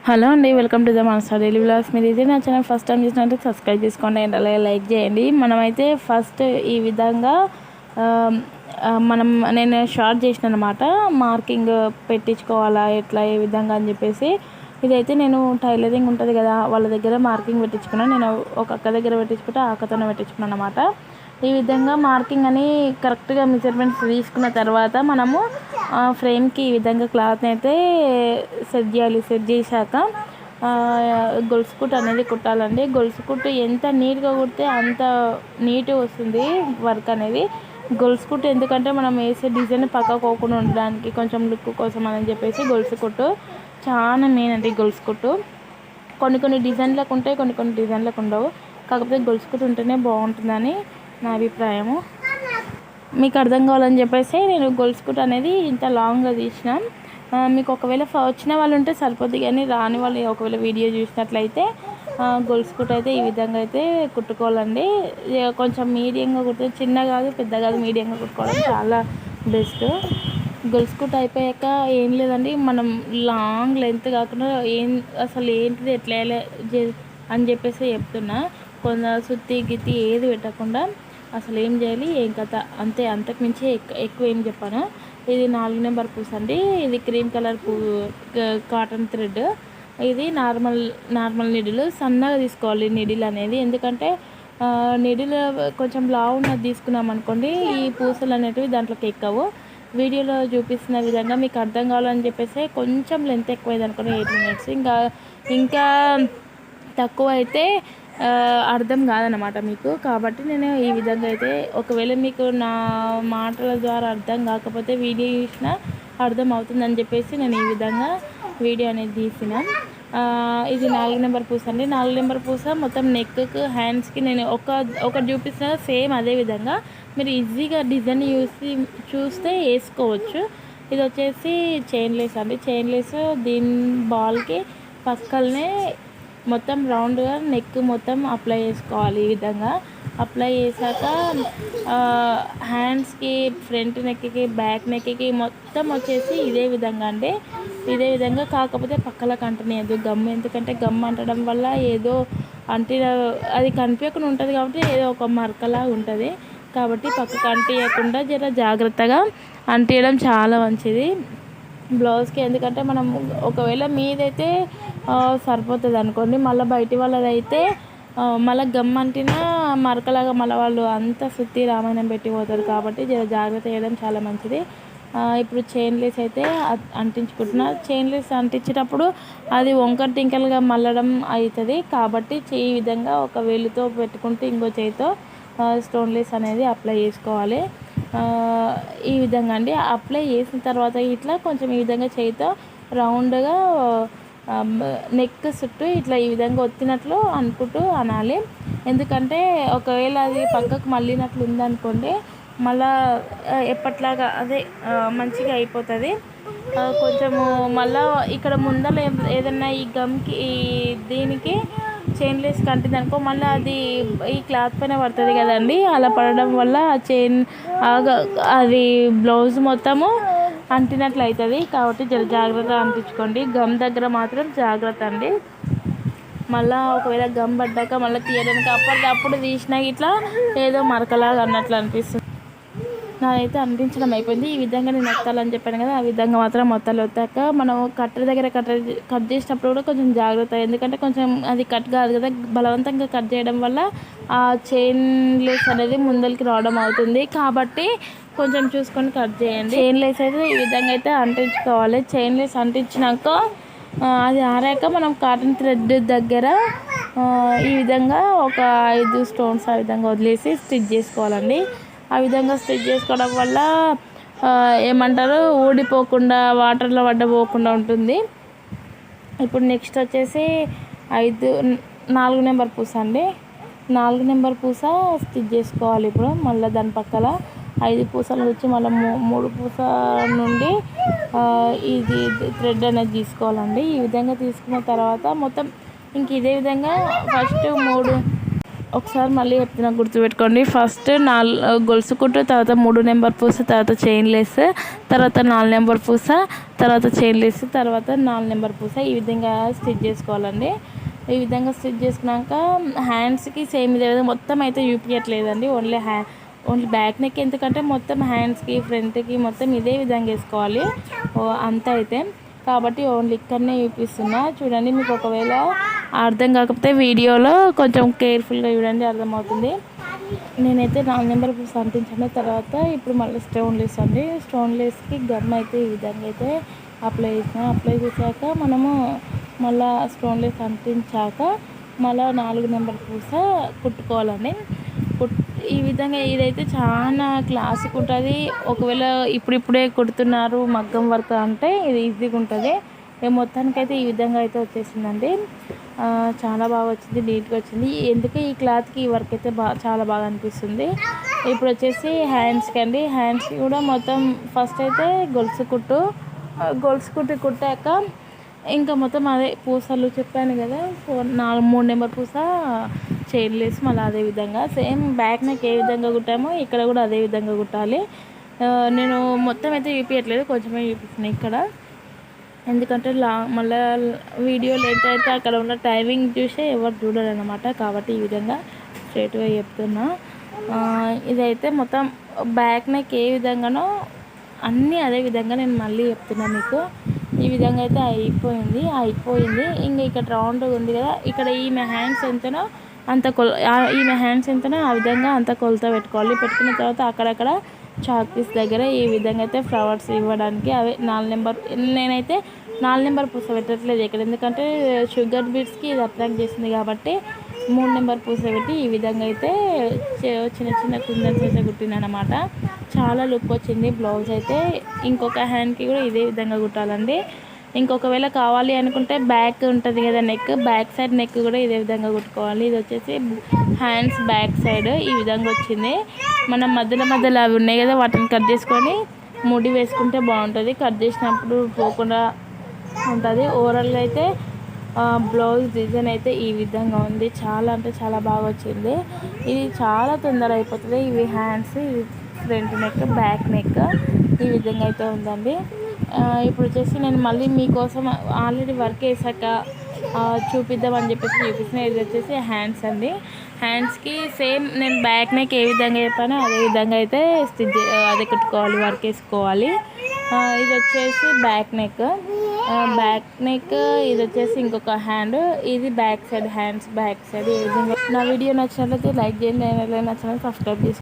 Hello అండి, welcome to the master daily vlogs. మీరు ఇదే నా ఛానల్ ఫస్ట్ టైం చూసినట్టు సబ్స్క్రైబ్ చేసుకోండి అండ్ అలాగే లైక్ చేయండి. మనమైతే ఫస్ట్ ఈ విధంగా నేను షార్ట్ చేసిన అనమాట, మార్కింగ్ పెట్టించుకోవాలా ఎట్లా ఏ విధంగా అని చెప్పేసి. ఇదైతే నేను టైలరింగ్ ఉంటుంది కదా, వాళ్ళ దగ్గర మార్కింగ్ పెట్టించుకున్నాను. నేను ఒక అక్క దగ్గర పెట్టించుకుంటే ఆ అక్కతోనే పెట్టించుకున్నాను అనమాట. ఈ విధంగా మార్కింగ్ అని కరెక్ట్గా మెజర్మెంట్స్ తీసుకున్న తర్వాత మనము ఫ్రేమ్కి ఈ విధంగా క్లాత్ని అయితే సెట్ చేయాలి. సెట్ చేశాక గొలుసు కుట్టు అనేది కుట్టాలండి. గొలుసు కుట్టు ఎంత నీట్గా కుడితే అంత నీట్గా వస్తుంది వర్క్ అనేది. గొలుసు కుట్టు ఎందుకంటే మనం వేసే డిజైన్ పక్కకోకుండా ఉండడానికి, కొంచెం లుక్ కోసం అని చెప్పేసి గొలుసు కుట్టు చాలా మెయిన్ అండి. గొలుసు కుట్టు కొన్ని డిజైన్లకు ఉంటాయి, కొన్ని డిజైన్లకు ఉండవు. కాకపోతే గొలుసు కుట్టు ఉంటేనే బాగుంటుందని నా అభిప్రాయము. మీకు అర్థం కావాలని చెప్పేసి నేను గొలుసు కుట్టు అనేది ఇంత లాంగ్గా తీసిన. మీకు ఒకవేళ వచ్చిన వాళ్ళు ఉంటే సరిపోద్ది, కానీ రాని వాళ్ళు ఒకవేళ వీడియో చూసినట్లయితే గొలుసు కుట్టు అయితే ఈ విధంగా అయితే కుట్టుకోవాలండి. కొంచెం మీడియంగా కుట్టు, చిన్న కాదు పెద్ద కాదు, మీడియంగా కుట్టుకోవడం చాలా బెస్ట్. గొలుసు కుట్టు అయిపోయాక ఏం లేదండి, మనం లాంగ్ లెంత్ కాకుండా అసలు ఏంటిది ఎట్లా అని చెప్పేసి చెప్తున్నా. సుత్తి గిత్తి ఏది పెట్టకుండా అసలు ఏం చేయాలి ఏం కథ అంతే, అంతకు మించి ఎక్కువ ఏం చెప్పాను. ఇది 4 నెంబర్ పూస అండి. ఇది క్రీమ్ కలర్ కాటన్ థ్రెడ్. ఇది నార్మల్ నిడిల్ సన్నగా తీసుకోవాలి నిడిల్ అనేది. ఎందుకంటే నిడిల్ కొంచెం లావు ఉన్నది తీసుకున్నాం అనుకోండి, ఈ పూసలు అనేటివి దాంట్లోకి ఎక్కవు. వీడియోలో చూపిస్తున్న విధంగా మీకు అర్థం కావాలని చెప్పేసి కొంచెం లెంత్ ఎక్కువైంది అనుకోండి, 8 మినిట్స్. ఇంకా తక్కువ అయితే అర్థం కాదనమాట మీకు. కాబట్టి నేను ఈ విధంగా అయితే, ఒకవేళ మీకు నా మాటల ద్వారా అర్థం కాకపోతే వీడియో చూసినా అర్థం అవుతుందని చెప్పేసి నేను ఈ విధంగా వీడియో అనేది తీసిన. ఇది 4 నెంబర్ పూస అండి. 4 నెంబర్ పూస మొత్తం నెక్కి హ్యాండ్స్కి నేను ఒకటి చూపిస్తున్నా, సేమ్ అదే విధంగా మీరు ఈజీగా డిజైన్ చూస్తే వేసుకోవచ్చు. ఇది వచ్చేసి చైన్ లేస్ అండి. చైన్ లేస్ దీని బాల్కి పక్కనే మొత్తం రౌండ్గా నెక్ మొత్తం అప్లై చేసుకోవాలి. ఈ విధంగా అప్లై చేశాక హ్యాండ్స్కి, ఫ్రంట్ నెక్కి, బ్యాక్ నెక్కి మొత్తం వచ్చేసి ఇదే విధంగా అండి. ఇదే విధంగా కాకపోతే పక్కలకు అంటనేది గమ్, ఎందుకంటే గమ్ అంటడం వల్ల ఏదో అది కనిపించకుండా ఉంటుంది కాబట్టి ఏదో ఒక మరకలా ఉంటుంది. కాబట్టి పక్కకు అంటియకుండా జర జాగ్రత్తగా అంటియడం చాలా మంచిది బ్లౌజ్కి. ఎందుకంటే మనం ఒకవేళ మీదైతే సరిపోతుంది అనుకోండి, మళ్ళీ బయటి వాళ్ళదైతే మళ్ళీ గమ్మంటినా మరకలాగా మళ్ళీ వాళ్ళు అంతా సుత్తి రామాయణం పెట్టిపోతారు. కాబట్టి జాగ్రత్త చేయడం చాలా మంచిది. ఇప్పుడు చైన్ లేస్ అయితే అంటించుకుంటున్నా. చైన్ లేస్ అంటించేటప్పుడు అది వంకర టింకలుగా మల్లడం అవుతుంది. కాబట్టి ఈ విధంగా ఒక వేలుతో పెట్టుకుంటూ ఇంకో చేయితో స్టోన్ లేస్ అనేది అప్లై చేసుకోవాలి. ఈ విధంగా అండి. అప్లై చేసిన తర్వాత ఇట్లా కొంచెం ఈ విధంగా చేయితో రౌండ్గా నెక్ చుట్టూ ఇట్లా ఈ విధంగా ఒత్తినట్లు అనుకుంటూ అనాలి. ఎందుకంటే ఒకవేళ అది పక్కకు మళ్ళినట్లు ఉందనుకోండి, మళ్ళా ఎప్పట్లాగా అదే మంచిగా అయిపోతుంది. కొంచెము మళ్ళీ ఇక్కడ ముందర ఏదన్నా ఈ గమ్కి దీనికి చైన్ లేస్ కంటింది అనుకో, మళ్ళీ అది ఈ క్లాత్ పైన పడుతుంది కదండి. అలా పడడం వల్ల అది బ్లౌజ్ మొత్తము అంటినట్లు అవుతుంది. కాబట్టి జాగ్రత్తగా అంటించుకోండి. గమ్ దగ్గర మాత్రం జాగ్రత్త అండి. మళ్ళీ ఒకవేళ గమ్ పడ్డాక మళ్ళీ తీయడానికి అప్పుడు తీసినా ఇట్లా ఏదో మరకలాగా అన్నట్లు అనిపిస్తుంది. నాదైతే అంటించడం అయిపోయింది. ఈ విధంగా నేను ఒత్తాలని చెప్పాను కదా, ఆ విధంగా మాత్రం ఒత్తాక మనం కట్టర్ దగ్గర కట్ చేసినప్పుడు కూడా కొంచెం జాగ్రత్త. ఎందుకంటే కొంచెం అది కట్ కాదు కదా, బలవంతంగా కట్ చేయడం వల్ల ఆ చైన్ లేస్ అనేది ముందరికి రావడం అవుతుంది. కాబట్టి కొంచెం చూసుకొని కట్ చేయండి. చైన్ లేస్ అయితే ఈ విధంగా అయితే అంటించుకోవాలి. చైన్ లేస్ అంటించినాక అది ఆరాక మనం కాటన్ థ్రెడ్ దగ్గర ఈ విధంగా ఒక 5 స్టోన్స్ ఆ విధంగా వదిలేసి స్టిచ్ చేసుకోవాలండి. ఆ విధంగా స్టిచ్ చేసుకోవడం వల్ల ఏమంటారు, ఊడిపోకుండా వాటర్లో పడ్డపోకుండా ఉంటుంది. ఇప్పుడు నెక్స్ట్ వచ్చేసి 4 నెంబర్ పూస అండి. 4 నెంబర్ పూస స్టిచ్ చేసుకోవాలి. ఇప్పుడు మళ్ళీ దాని పక్కన 5 పూసలు వచ్చి మళ్ళీ 3 పూస నుండి ఇది థ్రెడ్ అనేది తీసుకోవాలండి. ఈ విధంగా తీసుకున్న తర్వాత మొత్తం ఇంక ఇదే విధంగా ఫస్ట్ ఒకసారి మళ్ళీ చెప్తున్నా, గుర్తుపెట్టుకోండి. ఫస్ట్ గొలుసు కుట్టు, తర్వాత 3 నెంబర్ పూస, తర్వాత చైన్ లేస్, తర్వాత 4 నెంబర్ పూస, తర్వాత చైన్ లేస్, తర్వాత 4 నెంబర్ పూస. ఈ విధంగా స్టిచ్ చేసుకోవాలండి. ఈ విధంగా స్టిచ్ చేసుకున్నాక హ్యాండ్స్కి సేమ్ ఇదే విధంగా మొత్తం అయితే చూపించట్లేదండి, ఓన్లీ బ్యాక్ నెక్. ఎందుకంటే మొత్తం హ్యాండ్స్కి ఫ్రంట్కి మొత్తం ఇదే విధంగా వేసుకోవాలి అంతా అయితే. కాబట్టి ఓన్లీ ఇక్కడనే చూపిస్తున్నా చూడండి. మీకు ఒకవేళ అర్థం కాకపోతే వీడియోలో కొంచెం కేర్ఫుల్గా చూడండి, అర్థమవుతుంది. నేనైతే 4 నెంబర్ పూస అంటించాను. తర్వాత ఇప్పుడు మళ్ళీ స్టోన్ లేస్ అండి. స్టోన్ లేస్కి గమ్ అయితే ఈ విధంగా అయితే అప్లై చేశాక మనము మళ్ళీ స్టోన్ లేస్ అంటించాక మళ్ళీ 4 నెంబర్ పూస కుట్టుకోవాలండి. ఈ విధంగా ఇదైతే చాలా క్లాసిక్ ఉంటుంది. ఒకవేళ ఇప్పుడిప్పుడే కుడుతున్నారు మగ్గం వర్క్ అంటే ఇది ఈజీగా ఉంటుంది. మొత్తానికైతే ఈ విధంగా అయితే వచ్చేసిందండి. చాలా బాగా వచ్చింది, నీట్గా వచ్చింది. ఎందుకు ఈ క్లాత్కి ఈ వర్క్ అయితే చాలా బాగా అనిపిస్తుంది. ఇప్పుడు వచ్చేసి హ్యాండ్స్కి అండి. హ్యాండ్స్కి కూడా మొత్తం ఫస్ట్ అయితే గొలుసు కుట్టు కుట్టాక ఇంకా మొత్తం అదే పూసలు చెప్పాను కదా, 3 నెంబర్ పూస, చైన్ లేస్, మళ్ళీ అదే విధంగా సేమ్ బ్యాక్ నెక్ ఏ విధంగా కుట్టామో ఇక్కడ కూడా అదే విధంగా కుట్టాలి. నేను మొత్తం అయితే చూపించట్లేదు, కొంచెమే చూపిస్తున్నాను ఇక్కడ. ఎందుకంటే మళ్ళీ వీడియో లెంత్ అయితే అక్కడ ఉన్న టైమింగ్ చూసే ఎవరు చూడరు అనమాట. కాబట్టి ఈ విధంగా స్ట్రైట్గా చెప్తున్నా. ఇదైతే మొత్తం బ్యాక్ నెక్ ఏ విధంగానో అన్నీ అదే విధంగా నేను మళ్ళీ చెప్తున్నా మీకు. ఈ విధంగా అయితే అయిపోయింది. ఇంకా ఇక్కడ రౌండ్ ఉంది కదా, ఇక్కడ ఈమె హ్యాండ్స్ ఎంతనో ఆ విధంగా అంత కొలత పెట్టుకోవాలి. పెట్టుకున్న తర్వాత అక్కడక్కడ చాక్ పీస్ దగ్గర ఈ విధంగా అయితే ఫ్లవర్స్ ఇవ్వడానికి అవి 4 నెంబర్. నేనైతే 4 నెంబర్ పూస పెట్టట్లేదు ఇక్కడ, ఎందుకంటే షుగర్ బీడ్స్కి ఇది అట్రాక్ట్ చేసింది కాబట్టి 3 నెంబర్ పూస పెట్టి ఈ విధంగా అయితే చిన్న చిన్న కుందన్స్ అయితే కుట్టినమాట. చాలా లుక్ వచ్చింది బ్లౌజ్ అయితే. ఇంకొక హ్యాండ్కి కూడా ఇదే విధంగా కుట్టాలండి. ఇంకొకవేళ కావాలి అనుకుంటే బ్యాక్ ఉంటుంది కదా నెక్, బ్యాక్ సైడ్ నెక్ కూడా ఇదే విధంగా కుట్టుకోవాలి. ఇది వచ్చేసి హ్యాండ్స్ బ్యాక్ సైడ్ ఈ విధంగా వచ్చింది. మనం మధ్యలో అవి ఉన్నాయి కదా, వాటిని కట్ చేసుకొని ముడి వేసుకుంటే బాగుంటుంది. కట్ చేసినప్పుడు పోకుండా ఉంటుంది. ఓవరాల్గా అయితే బ్లౌజ్ డిజైన్ అయితే ఈ విధంగా ఉంది. చాలా అంటే చాలా బాగా వచ్చింది. ఇది చాలా తొందర అయిపోతుంది. ఇవి హ్యాండ్స్, ఇది ఫ్రంట్ నెక్, బ్యాక్ నెక్ ఈ విధంగా అయితే ఉందండి. ఇప్పుడు వచ్చేసి నేను మళ్ళీ మీకోసం ఆల్రెడీ వర్క్ వేసాక చూపిద్దామని చెప్పేసి చూపిస్తున్నా. ఇది వచ్చేసి హ్యాండ్స్ అండి. హ్యాండ్స్కి సేమ్ నేను బ్యాక్ నెక్ ఏ విధంగా చెప్పానో అదే విధంగా అయితే అదే కుట్టుకోవాలి, వర్క్ వేసుకోవాలి. ఇది వచ్చేసి బ్యాక్ నెక్, ఇది వచ్చేసి ఇంకొక హ్యాండ్, ఇది back side hands back side. ఈ విధంగా నా వీడియో నచ్చినట్లయితే లైక్ చేయండి, నచ్చినట్లయితే సబ్స్క్రైబ్ చేసుకోండి.